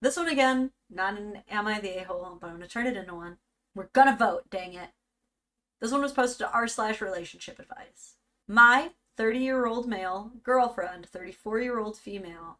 This one again, not an Am I the A-hole, but I'm gonna turn it into one. We're gonna vote, dang it. This one was posted to r/relationship advice. My 30-year-old male girlfriend, 34-year-old female,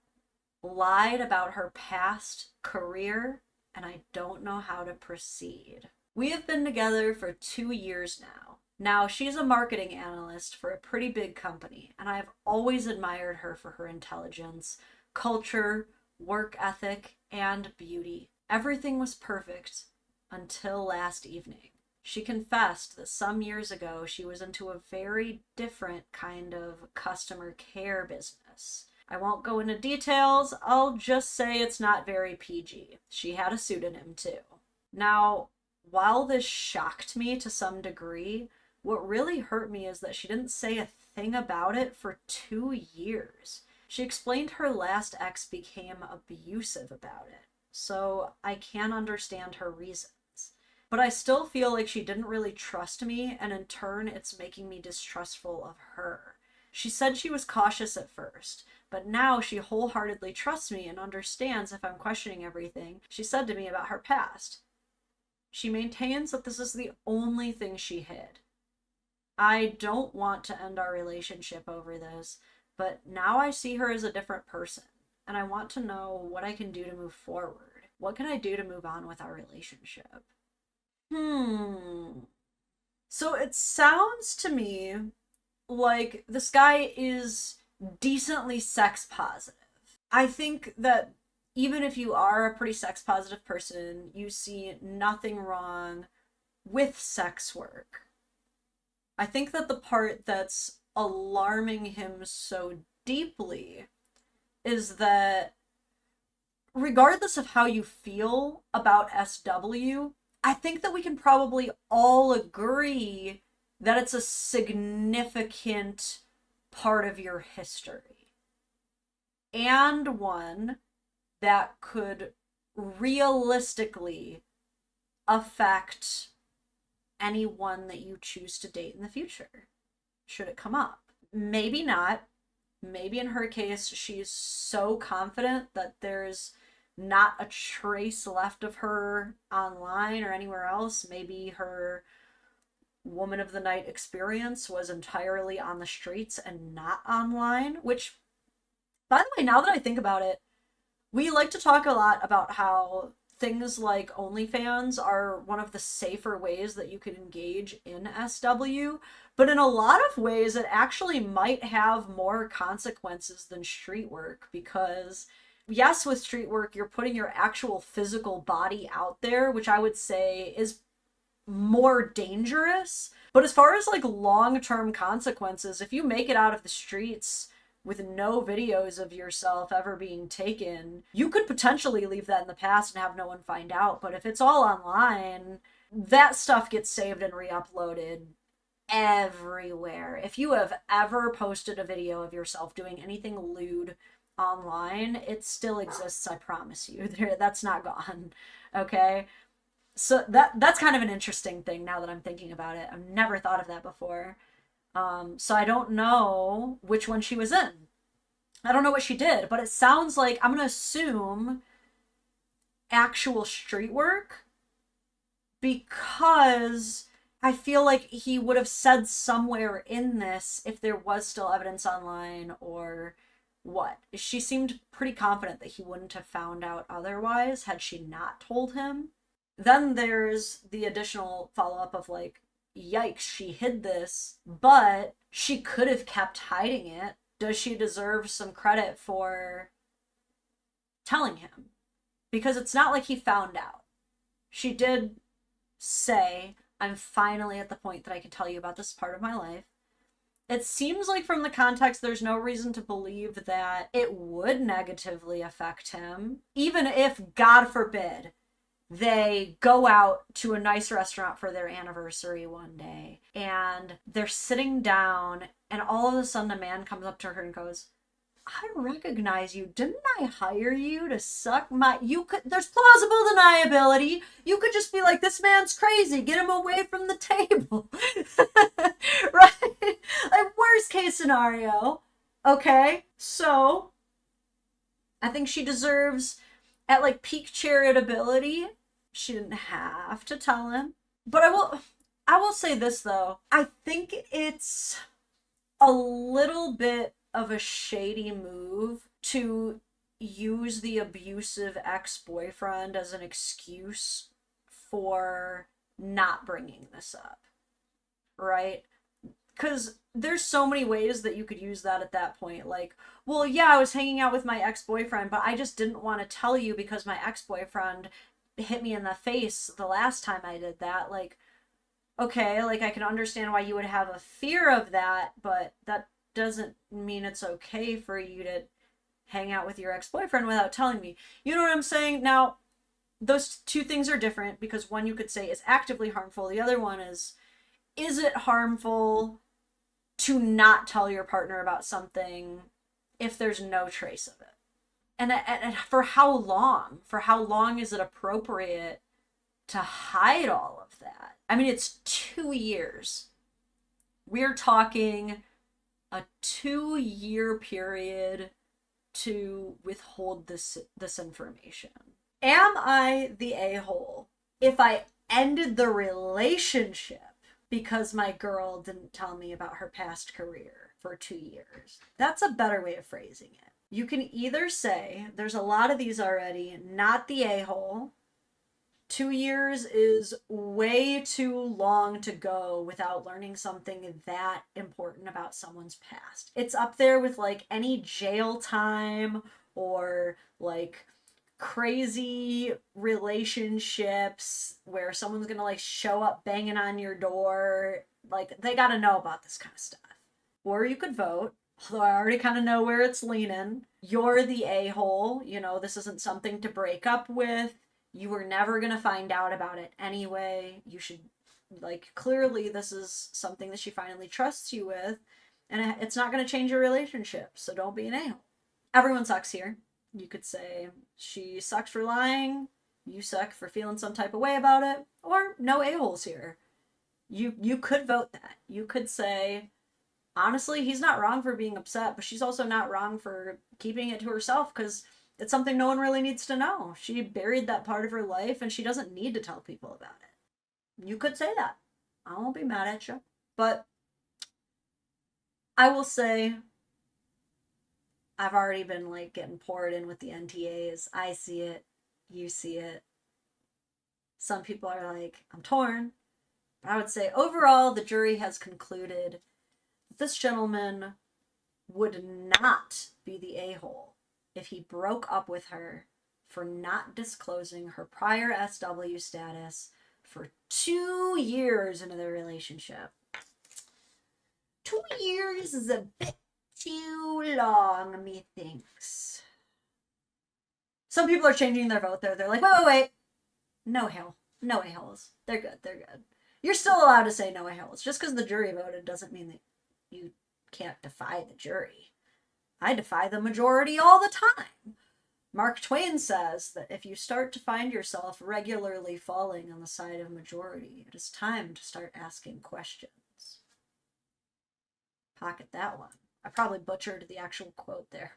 lied about her past career, and I don't know how to proceed. We have been together for 2 years now. Now, she's a marketing analyst for a pretty big company, and I have always admired her for her intelligence, culture, work ethic, and beauty. Everything was perfect until last evening. She confessed that some years ago she was into a very different kind of customer care business. I won't go into details, I'll just say it's not very PG. She had a pseudonym too. Now, while this shocked me to some degree, what really hurt me is that she didn't say a thing about it for 2 years. She explained her last ex became abusive about it, so I can understand her reasons. But I still feel like she didn't really trust me, and in turn, it's making me distrustful of her. She said she was cautious at first, but now she wholeheartedly trusts me and understands if I'm questioning everything she said to me about her past. She maintains that this is the only thing she hid. I don't want to end our relationship over this, but now I see her as a different person, and I want to know what I can do to move forward. What can I do to move on with our relationship? So it sounds to me like this guy is decently sex positive. I think that even if you are a pretty sex positive person, you see nothing wrong with sex work. I think that the part that's alarming him so deeply is that regardless of how you feel about SW, I think that we can probably all agree that it's a significant part of your history and one that could realistically affect anyone that you choose to date in the future, should it come up. Maybe not. Maybe in her case, she's so confident that there's not a trace left of her online or anywhere else. Maybe her woman of the night experience was entirely on the streets and not online, which, by the way, now that I think about it, we like to talk a lot about how things like OnlyFans are one of the safer ways that you can engage in SW, but in a lot of ways it actually might have more consequences than street work, because yes, with street work you're putting your actual physical body out there, which I would say is more dangerous. But as far as like long-term consequences, if you make it out of the streets with no videos of yourself ever being taken, you could potentially leave that in the past and have no one find out. But if it's all online, that stuff gets saved and re-uploaded everywhere. If you have ever posted a video of yourself doing anything lewd online, it still exists, I promise you. That's not gone. Okay? So that's kind of an interesting thing now that I'm thinking about it. I've never thought of that before. So I don't know which one she was in. I don't know what she did, but it sounds like, I'm gonna assume, actual street work, because I feel like he would have said somewhere in this if there was still evidence online or what. She seemed pretty confident that he wouldn't have found out otherwise had she not told him. Then there's the additional follow-up of like, yikes, she hid this, but she could have kept hiding it. Does she deserve some credit for telling him? Because it's not like he found out. She did say, I'm finally at the point that I can tell you about this part of my life. It seems like from the context, there's no reason to believe that it would negatively affect him, even if, God forbid, they go out to a nice restaurant for their anniversary one day and they're sitting down and all of a sudden a man comes up to her and goes, I recognize you. Didn't I hire you to suck my... There's plausible deniability. You could just be like, this man's crazy. Get him away from the table. Right? Like, worst case scenario. Okay? So, I think she deserves At like peak charitability, she didn't have to tell him. But I will say this though. I think it's a little bit of a shady move to use the abusive ex-boyfriend as an excuse for not bringing this up, right? Because there's so many ways that you could use that at that point. Like, well, yeah, I was hanging out with my ex-boyfriend, but I just didn't want to tell you because my ex-boyfriend hit me in the face the last time I did that. Like, okay, like I can understand why you would have a fear of that, but that doesn't mean it's okay for you to hang out with your ex-boyfriend without telling me. You know what I'm saying? Now, those two things are different because one you could say is actively harmful. The other one is it harmful to not tell your partner about something if there's no trace of it? And for how long? For how long is it appropriate to hide all of that? I mean, it's 2 years. We're talking a 2-year period to withhold this information. Am I the a-hole if I ended the relationship because my girl didn't tell me about her past career for 2 years? That's a better way of phrasing it. You can either say, there's a lot of these already, not the a-hole. 2 years is way too long to go without learning something that important about someone's past. It's up there with like any jail time or like crazy relationships where someone's gonna like show up banging on your door. Like, they gotta know about this kind of stuff. Or you could vote, although I already kind of know where it's leaning. You're the a-hole. You know, this isn't something to break up with. You were never gonna find out about it anyway. You should, like, clearly this is something that she finally trusts you with, and it's not gonna change your relationship, so don't be an a-hole. Everyone sucks here. You could say, she sucks for lying, you suck for feeling some type of way about it, or no a-holes here. You could vote that. You could say, honestly, he's not wrong for being upset, but she's also not wrong for keeping it to herself because it's something no one really needs to know. She buried that part of her life and she doesn't need to tell people about it. You could say that. I won't be mad at you. But I will say, I've already been like getting poured in with the NTAs. I see it. You see it. Some people are like, I'm torn. But I would say overall, the jury has concluded that this gentleman would not be the a-hole if he broke up with her for not disclosing her prior SW status for 2 years into their relationship. 2 years is a bit too long, methinks. Some people are changing their vote there. They're like, wait. No hell. No a-holes. They're good. You're still allowed to say no a-holes. Just because the jury voted doesn't mean that you can't defy the jury. I defy the majority all the time. Mark Twain says that if you start to find yourself regularly falling on the side of majority, it is time to start asking questions. Pocket that one. I probably butchered the actual quote there.